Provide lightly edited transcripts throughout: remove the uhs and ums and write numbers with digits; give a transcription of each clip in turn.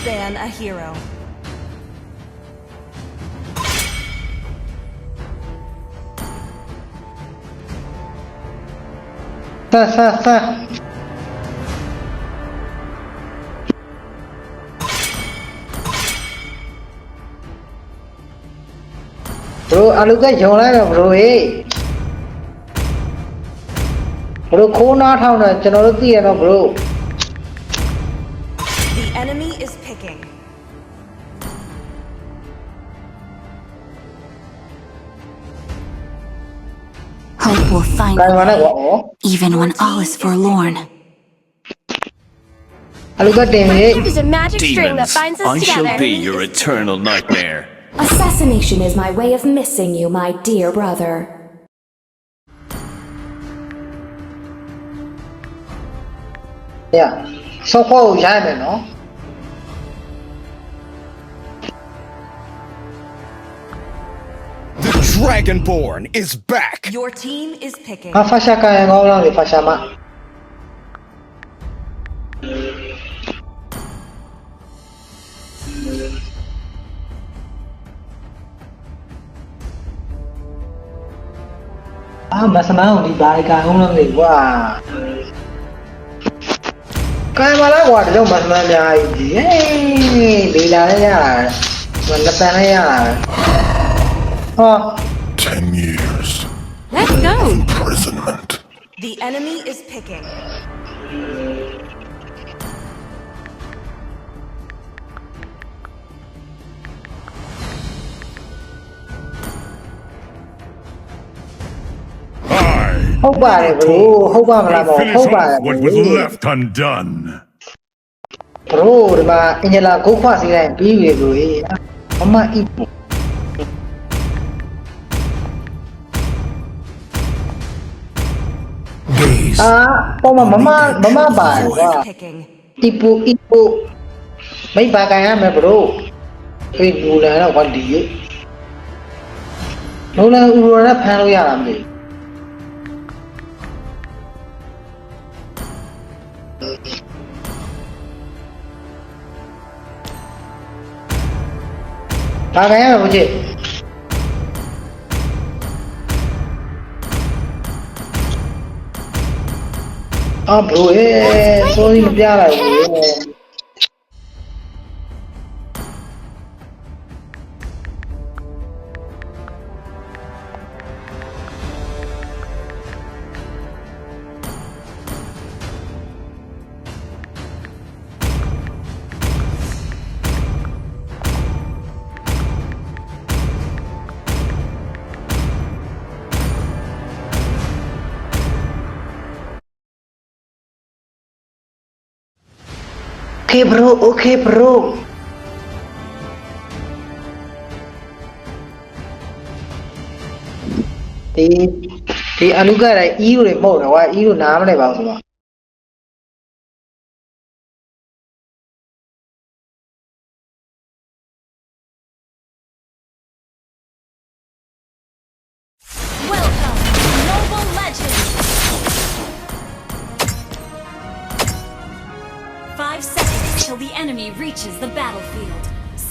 ban a hero. Bro, alu ka jong la rồi bro ơi. Bro, khô na thao nè, cho nó tiền nó bro. The enemy is picking. Hope will find Cái a mà nó way, quả. even when Your all team is forlorn. Alu ka tiền đi. There's a magic string that Demons, binds us I shall together. be your eternal nightmare. Assassination is my way of missing you, my dear brother. Yeah. Sao khô trái này nó. The Dragonborn is back! Your team is picking. À, phát xa cái ngon lắm thì phát xa mà. À, mà sao nào đi bài cái ngon lắm thì quá. Cái mà lá quả thì mà nhà gì ấy đi là đấy à. Mình lập ra đấy à. 10 years Let's go! imprisonment. The enemy is picking. I Hốc bà này bro, hốc bà mà làm một finish hốc bà off what was left undone. bro thì mà anh là cố khoa gì này bí về rồi mà ít Gaze. à có mà mama bà Who quá is picking? ipu mấy bà cái mà bro cái vụ này là quan điểm ấy nó là u nó phá lo ya làm gì bà cái mà bro chị à bro ơi sorry mà ra lại bro Okay bro. Thì anh cái này yêu để một là yêu nám này bảo sao? Welcome, Noble Legends! 5 seconds till the enemy reaches the battlefield.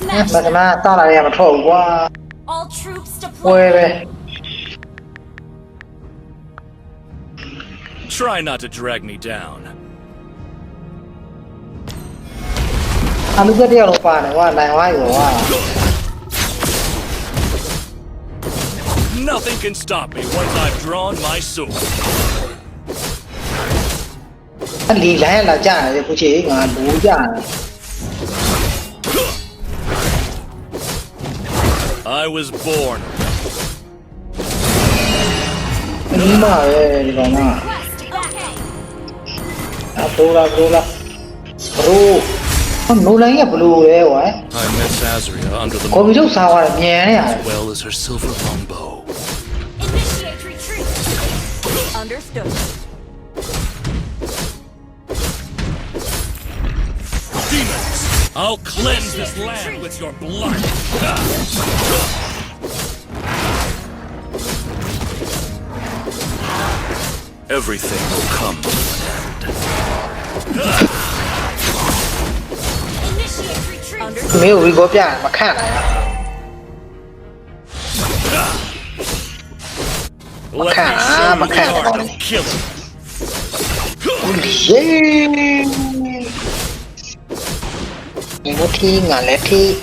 Mà Smash cái them! mà tao là mà thổi quá. All troops deployed! Quê về. Try not to drag me down. Anh cái điều lộp này quá này quá rồi quá. Nothing can stop me once I've drawn my sword. Anh lì lại là chả này cũng chỉ mà đủ chả. I was born. Nhưng mà thì còn mà. Quest back aim! À bro. Nó lấy cái blue đấy quá. I met Azria under the Có ví moon, dụ sao là nhẹ này à? as well as her silver longbow. Initiate retreat! Understood. Demons! I'll cleanse this land with your blood. Everything will come to an end. Initiate retreat! 没有一个变，我看了呀。 Let me Okay, show you okay. the art of killing. 耶！你不踢，俺来踢。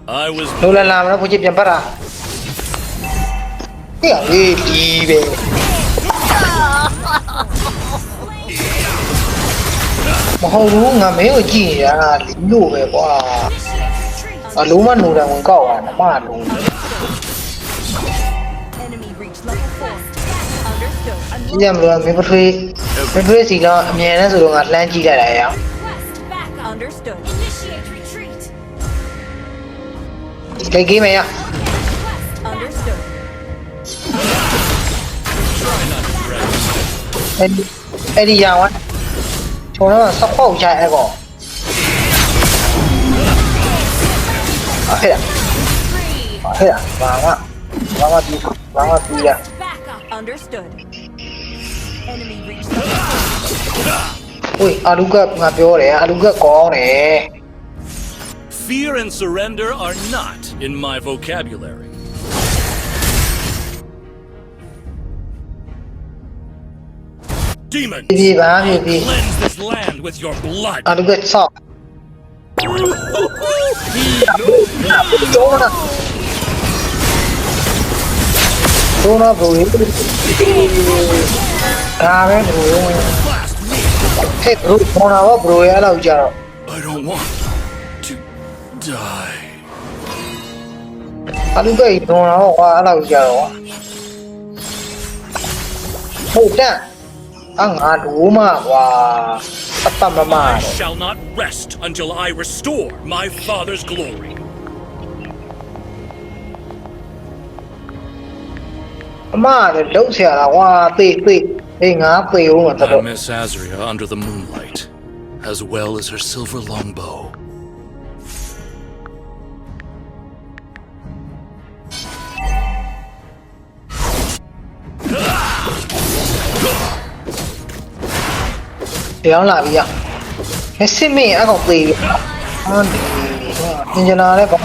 I was 路来拉，那不就变不啦？哎呀，你弟呗！我好路，俺没有进呀，零路呗，哇！ 啊，路嘛路的很高啊，那嘛路。 Enemy reached level 4. Understood. I'm 现在路没推死了，明天时候俺拦起来了呀。 Request backup. understood. Initiate retreat. 给给没呀？ Understood. 哎，你讲完，从那上跑下那个。啊嘿了， Free. 啊嘿了，完了逼了。 Backup. Understood. Enemy reached level 4. 喂，阿卢哥，我表嘞，阿卢哥讲嘞。 fear and surrender are not in my vocabulary. Demons, 逼吧， I'll 逼。 cleanse this land with your blood. 阿卢哥操！走了不？干咩不？ Blast me! 嘿，不，从那我不要了家。 I don't want to die. 阿卢哥从那我花了家了。好蛋，俺路嘛哇，爸爸妈 I shall not rest until I restore my father's glory. 妈的，走起来了哇！对，俺对我这 I 个。 miss Azria under the moonlight, as well as her silver longbow. 两哪边？那性命还搞对了，啊你，人家拿来把，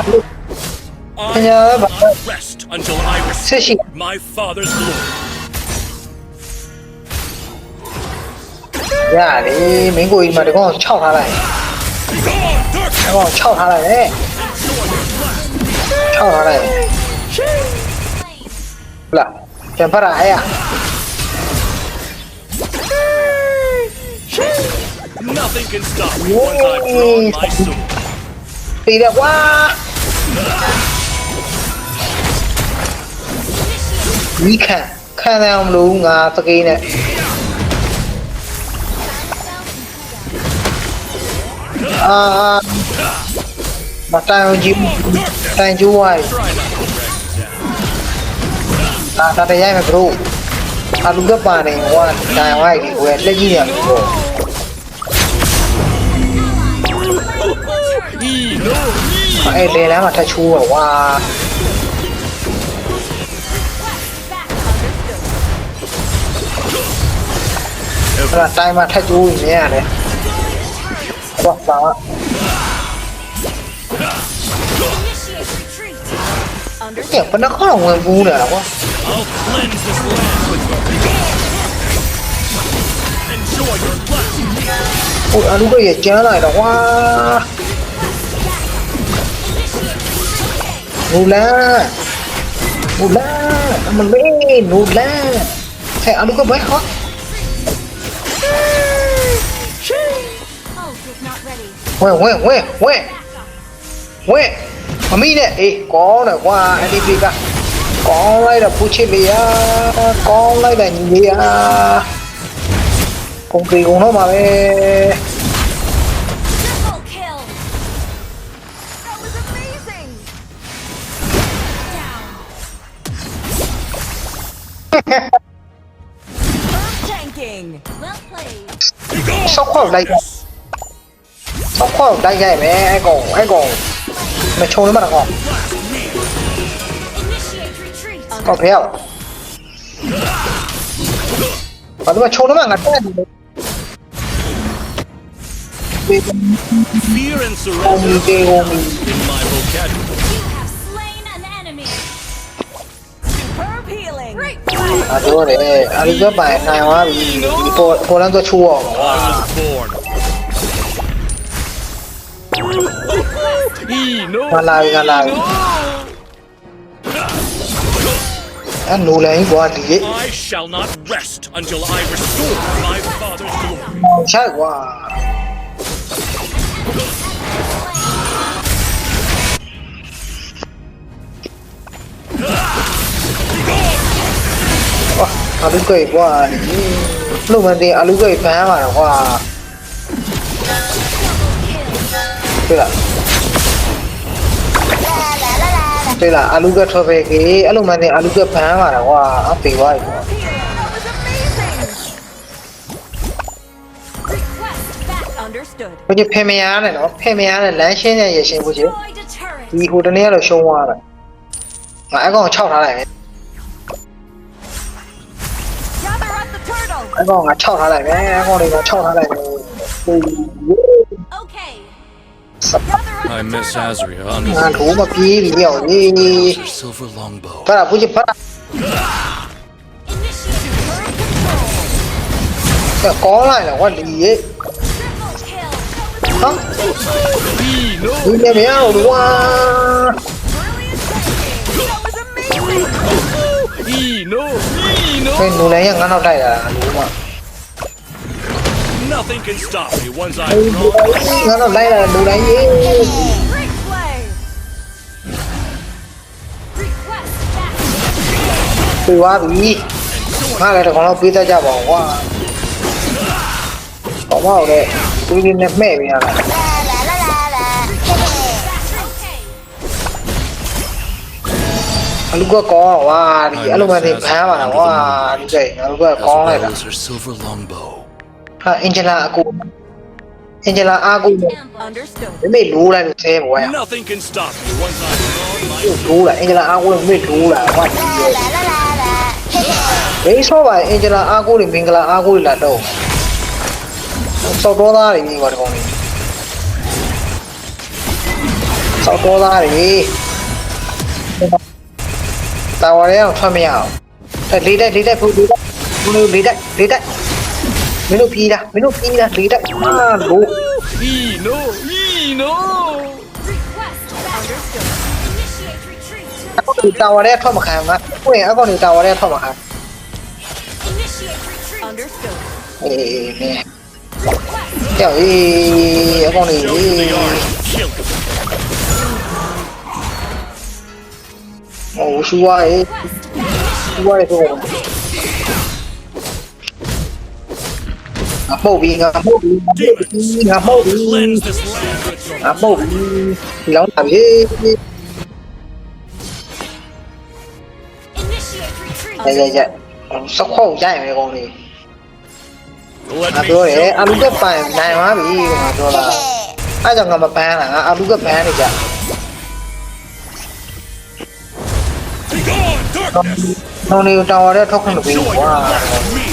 I Kaya will ba- not rest until I Sushi. restore my father's glory. 呀，你美国人嘛，你给我撬他来， Begone, dark 你给我撬他来，哎，撬他来，不啦，变不来呀， Nothing can stop me once I've drawn my sword. 对的哇！你看到我们路啊，这个呢？啊，มาตายจิ้มตายจิ้วไว้ Try not to drag me down. ตาได้ยังไม่รู้อาลูกก็ป่าเนี่ยว่าตายไว้กี่คนเล่นยี่เนี่ยรู้ ไอ้เลยแล้วมาทัชชูอ่ะว่าขนาดตายมาทัชชูอย่างเงี้ยเลยว่าฟังอ่ะ Initiate retreat. เนี่ยเป็นนักข้อของเมืองกูเนี่ยหรอวะ I'll cleanse this land with your Enjoy your blessing. โอ้ยอาลูกก็อย่าเจ้าหน่อยหรอกว่านูล่ามันไม่นูล่าใช่อาลูกก็ไม่ฮะ Ult is not ready. เว้ยมามีเนี่ยเอ้ก้อนเนี่ยว่าไอ้นี่พี่กะก้อนไรล่ะผู้ชิลีอ่ะก้อนไรล่ะนี่อ่ะคงตีคงเข้ามาเลย Triple kill. That was amazing. Down. Earth tanking. Well played. Begone, Sao khoa học đây? darkness. เขาข้อได้ไงแม่ไอ้กงมาโชว์แล้วมันออก Initiate retreat. ก็เพี้ยวมันมาโชว์แล้วมันงัดแป้ง Fear and ကုန်ပြီ surrender တေကုန်ပြီ in my vocabulary. You have slain an enemy. Superb healing. Great. အတော့တယ်အလူကပိုင်နိုင်သွားပြီဒီပေါ်လန်းတော့ချိုးအောင် I was born. He no. ငါလာပြီငါလာပြီအဲ့နိုလန်ကြီးကွာဒီ I shall not rest until I restore my father's glory. ချက်ကွာအလူကိုကွာလို့မတင်အလူကိုဖမ်းပါတော့ကွာတွေ့လားတွေ့လားအလူကထွက်ပဲကြီးအဲ့လိုမှတင်အလူကဖမ်းပါတော့ကွာအပေသွားပြီကွာ Request back. Understood. ဘုရားဖင်မရနဲ့နော်ဖင်မရနဲ့လမ်းရှင်းတဲ့ရရှင်ဘုရား Destroyed a turret. ဒီဟိုတနေ့ကတော့ရှုံးသွားတယ်ငါအကောင်6ထားလိုက်မယ် Gather up the turtle. အကောင်က6ထားလိုက်မယ်အကောင်တွေက6ထားလိုက်မယ် Okay. Gather up I the miss turtle. Azria ငါတို့မပြေးပြီရောလေ her silver longbow. ဖတ်ဘုရားဖတ် Initiate. ကောင်းလိုက်တော့ကွာဒီရေ Triple kill. ဟမ် He no. ဒီနေမရတော့ကွာ Brilliant thinking. That was amazing. He no. He ဖင် no. နိုလန်ရငါနောက်တိုက်တာလို့မ Nothing can stop me once I ငါနောက်လိုက်တာနိုလန်ကြီး Great play. Request back. ပြေးသွားပြီငါလည်းတော့တော့ပြေးတတ်ကြပါအောင်ကွာတော့မဟုတ်တဲ့ဒီနေ့နဲ့မဲ့ပြရတာ Okay. အလူကကောင်းကွာဒီအဲ့လိုမှနေဖမ်းပါတော့ကွာဒီကိအလူကကောင်းလိုက်တာ as her silver longbow. ဟာအင်ဂျင်လာအကူအင်ဂျင်လာအာကူ Understood. မိမိလိုးလိုက်လို့ဆဲပေါ်ရ Nothing can stop me once I draw my လိုးလာအင်ဂျင်လာအာကူမိလိုးလာဟာဒီဘေးဆောပါအင်ဂျင်လာအာကူတွေမင်္ဂလာအာကူတွေလာတော့စောက်တော်သားတွေကြီးကွာဒီကောင်လေးစောက်တော်သားတွေတာဝရအောင်ထွက်မရအောင်လေးတိုက်ဖို့လေးတိုက်မင်းတို့ပြေးတာလေးတိုက်အာလို့ He no. He no. Request back. Initiate retreat. အခုတာဝရထွက်မခံငါကိုယ့်ရဲ့အကောင့်တွေတာဝရထွက်မခံ Initiate retreat. Understood. အေးကြောက်အေးအကောင့်တွေ Show them the art of killing. ဟိုရှူဝါရေး Request ရှူဝါရေးတော့အပုတ်ပြီးငါပုတ်ပြီး Cleanse this land with your အပုတ်ပြီးလောင်းတာပြီ Initiate retreat. ရစခေါက်ရိုက်မယ်ကောင်းလေး Let ငါ me ပြောတယ် show အလူကပိုင်နိုင်ပါပြီငါပြောတာအဲ့ကြောင့်ငါမပန်းတာငါအလူကပန်းနေကြ Begone, darkness! နောင်နေတာဝရထွက်ခွင့်လို့ပြီး Join ကွာ your wrath with me!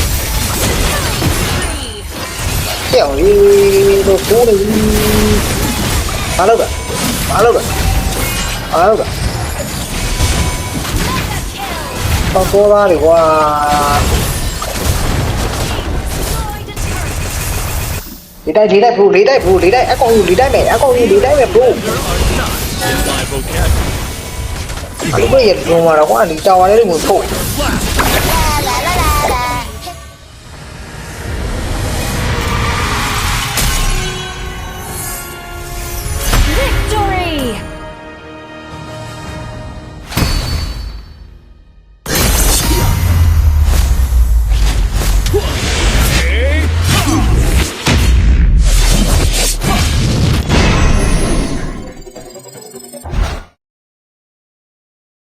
ကြောက်ရေးလို့ကိုနေဘာလို့တော့ပေါ်လာတယ်ကွာ Destroyed a turret. လေးတိုက်ဘရိုလေးတိုက်အကောင်ယူလေးတိုက်မယ်ဘရို There are none in my vocabulary. အဲ့ဒီရဲ့ဒုံမှာတော့ကွာဒီတာဝါလေးကိုထုတ် Blast